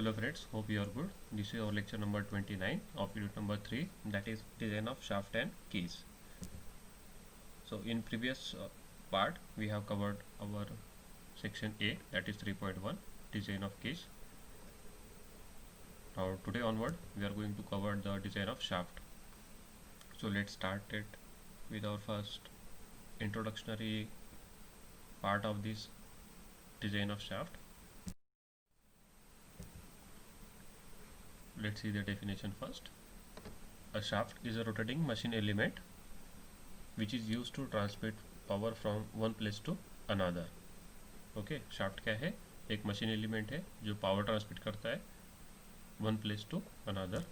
Hello friends, hope you are good. This is our lecture number 29 of unit number 3, that is design of shaft and keys. So in previous part we have covered our section A, that is 3.1, design of keys. Now today onward we are going to cover the design of shaft. So let's start it with our first introductory part of this design of shaft. Let's see the definition first. A shaft is a rotating machine element which is used to transmit power from one place to another. Okay, shaft क्या है? एक machine element है जो power transmit करता है one place to another.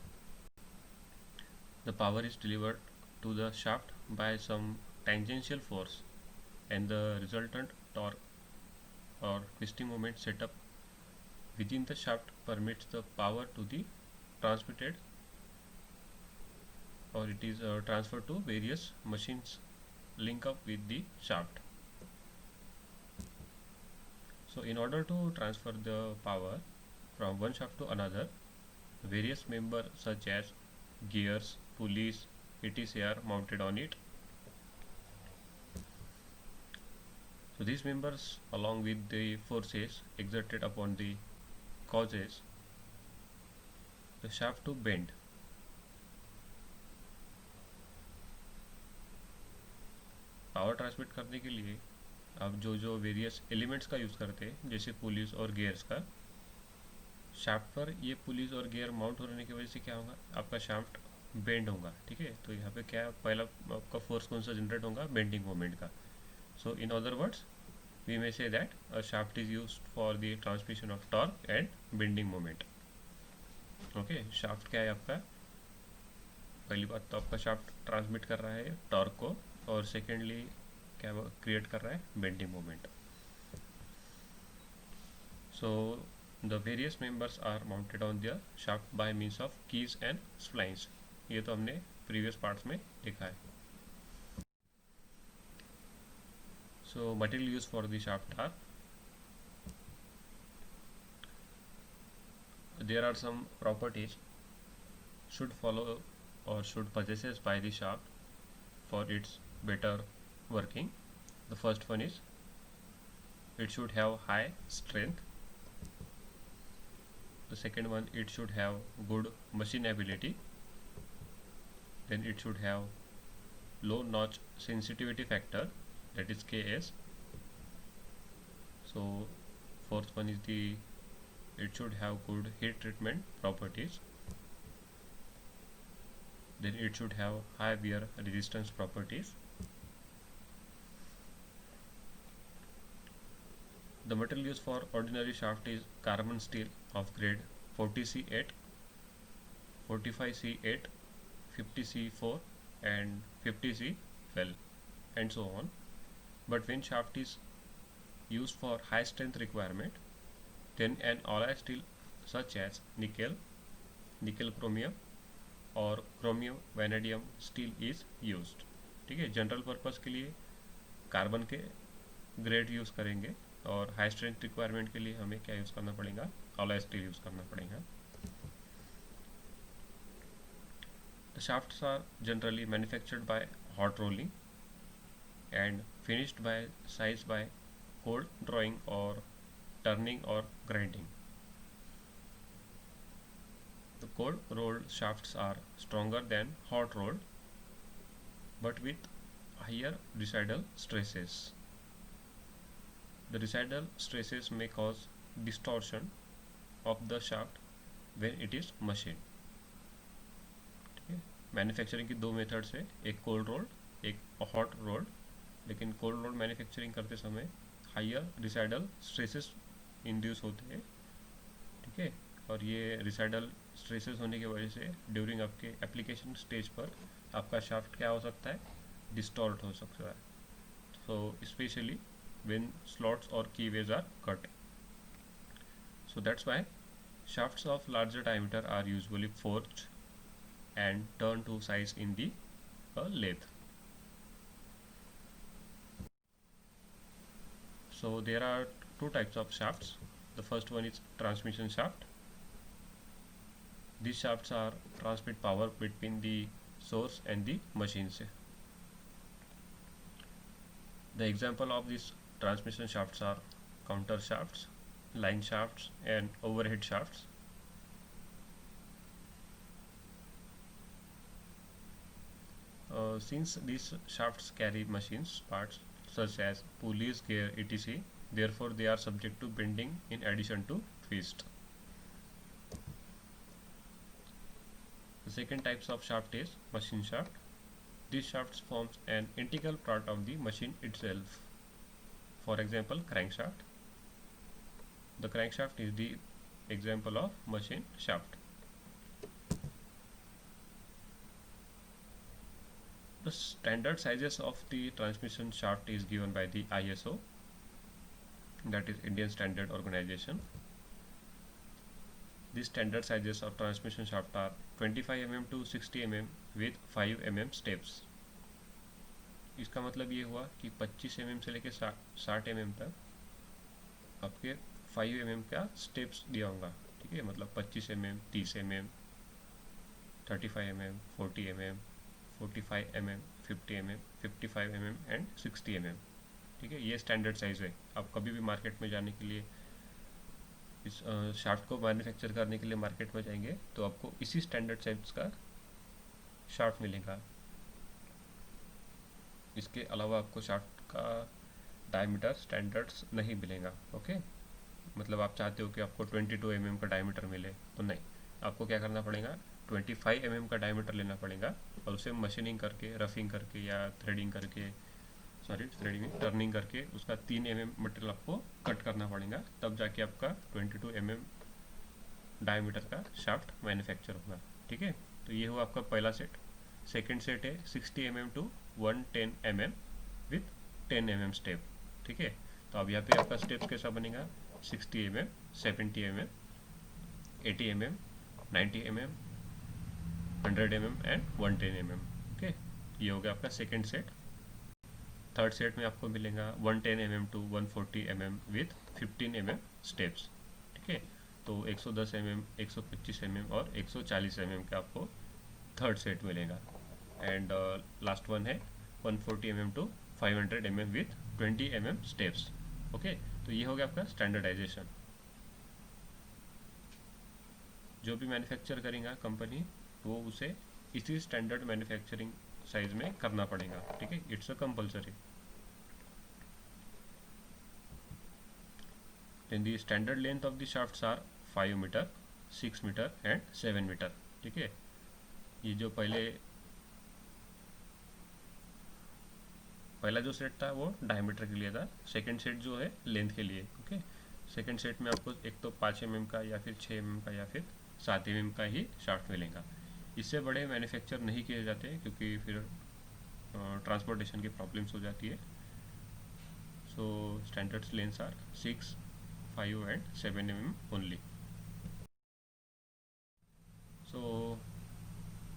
The power is delivered to the shaft by some tangential force and the resultant torque or twisting moment set up within the shaft permits the power to be transmitted or it is transferred to various machines link up with the shaft. So in order to transfer the power from one shaft to another, various members such as gears, pulleys, etc. are mounted on it. So these members along with the forces exerted upon the causes the shaft to bend. Power transmit करने के लिए आप जो various elements का use करते हैं जैसे police और गियर्स का, शाफ्ट पर ये पुलिस और गियर माउंट होने की वजह से क्या होगा, आपका शाफ्ट बेंड होगा. ठीक है, तो यहाँ पे क्या पहला आपका फोर्स कौन सा जनरेट होगा, बेंडिंग मोमेंट का. So in other words we may say that a shaft is used for the transmission of torque and bending moment. Okay, shaft क्या है आपका, पहली बात तो आपका शाफ्ट ट्रांसमिट कर रहा है टॉर्क को और सेकेंडली क्या क्रिएट कर रहा है, bending moment. So the various members are mounted on the shaft by means of keys and splines. ये तो हमने प्रीवियस पार्ट्स में देखा है. So material used for the shaft are, there are some properties should follow or should possesses by the shaft for its better working. The first one is it should have high strength. The second one, it should have good machinability. Then it should have low notch sensitivity factor, that is KS. So fourth one is it should have good heat treatment properties. Then it should have high wear resistance properties. The material used for ordinary shaft is carbon steel of grade 40C8, 45C8, 50C4 and 50C12 and so on. But when shaft is used for high strength requirement, then an alloy steel such as nickel chromium और chromium vanadium steel is used. ठीक है, general purpose के लिए carbon के grade use करेंगे और high strength requirement के लिए हमें क्या यूज़ करना पड़ेगा, alloy स्टील यूज़ करना पड़ेगा. The shafts are generally manufactured by hot rolling and finished by size by cold drawing or turning or grinding. The cold rolled shafts are stronger than hot rolled but with higher residual stresses. The residual stresses may cause distortion of the shaft when it is machined. Manufacturing की दो methods है, एक cold rolled एक hot rolled. लेकिन cold rolled manufacturing करते समय higher रिसाइडल stresses induce होते हैं. ठीक है, और ये रिसाइडल स्ट्रेसेस होने की वजह से ड्यूरिंग आपके एप्लीकेशन स्टेज पर आपका शाफ्ट क्या हो सकता है, डिस्टॉर्ट हो सकता है. सो स्पेशली व्हेन स्लॉट्स और keyways are cut. So that's why shafts of larger diameter are usually forged and turned to size in the lathe. So there are two types of shafts. The first one is transmission shaft These shafts are transmit power between the source and the machine से. The example of these transmission shafts are counter shafts, line shafts and overhead shafts. Since these shafts carry machines parts such as pulleys, gear, etc., therefore they are subject to bending in addition to twist. The second types of shaft is machine shaft. These shafts forms an integral part of the machine itself. For example, crankshaft. The crankshaft is the example of machine shaft. The standard sizes of the transmission shaft is given by the ISO, that is Indian Standard Organization. The standard sizes of transmission shaft are 25 mm to 60 mm with 5 mm steps. इसका मतलब ये हुआ कि 25 mm से लेके 60 mm तक आपके 5 mm का स्टेप्स दिया होगा, ठीक है. मतलब 25 mm, 30 mm, 35 mm, 40 mm, 45 mm, 50 mm, 55 mm and 60 mm, ठीक है. ये स्टैंडर्ड साइज है. आप कभी भी मार्केट में जाने के लिए, इस शाफ्ट को मैन्युफैक्चर करने के लिए मार्केट में जाएंगे तो आपको इसी स्टैंडर्ड साइज का शाफ्ट मिलेगा. इसके अलावा आपको शाफ्ट का डायमीटर स्टैंडर्ड्स नहीं मिलेगा. ओके, मतलब आप चाहते हो कि आपको 22 mm का डायमीटर मिले, तो नहीं, आपको क्या करना पड़ेगा, 25 mm का डायमीटर लेना पड़ेगा और उसे मशीनिंग करके, रफिंग करके या थ्रेडिंग करके, टर्निंग करके उसका 3 mm मटेरियल आपको कट करना पड़ेगा, तब जाके आपका 22 mm डायमीटर का शाफ्ट मैन्युफैक्चर होगा, ठीक है. तो ये हुआ आपका पहला सेट. सेकेंड सेट है 60 mm to 110 mm with 10 mm step, ठीक है. तो अब यहाँ पे आपका स्टेप्स कैसा बनेगा, 60 mm, 70 mm, 80 mm, 90 mm, 100 mm and 110 mm. Okay, ये हो गया आपका सेकेंड सेट. थर्ड सेट में आपको मिलेगा 110 mm to 140 mm with 15 mm steps, ठीक है. तो 110 mm, 125 mm और 140 mm का आपको थर्ड सेट मिलेगा. एंड लास्ट वन है 140 mm to 500 mm with 20 mm steps. Okay, तो ये हो गया आपका स्टैंडर्डाइजेशन. जो भी मैन्युफैक्चर करेगा कंपनी, वो उसे इसी स्टैंडर्ड मैन्युफैक्चरिंग साइज में करना पड़ेगा, ठीक है. It's a compulsory. Then the standard length of the shafts are 5 metre, 6 metre and 7 metre, ठीक है. ये जो पहला जो सेट था वो डायमीटर के लिए था. सेकंड सेट जो है लेंथ के लिए. ओके, सेकंड सेट में आपको एक तो 5 mm का या फिर 6 mm का या फिर 7 mm का ही शाफ्ट मिलेगा. इससे बड़े मैन्युफैक्चर नहीं किए जाते क्योंकि फिर ट्रांसपोर्टेशन की प्रॉब्लम्स हो जाती है. So standards lengths are 6, 5 and 7 mm only. So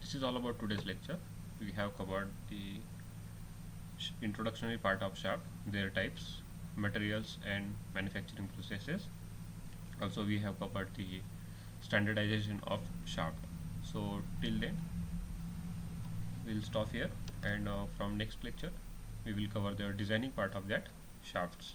this is all about today's lecture. We have covered the introductory part of shaft, their types, materials and manufacturing processes. Also we have covered the standardization of shaft. So till then we'll stop here, and from next lecture we will cover the designing part of that shafts.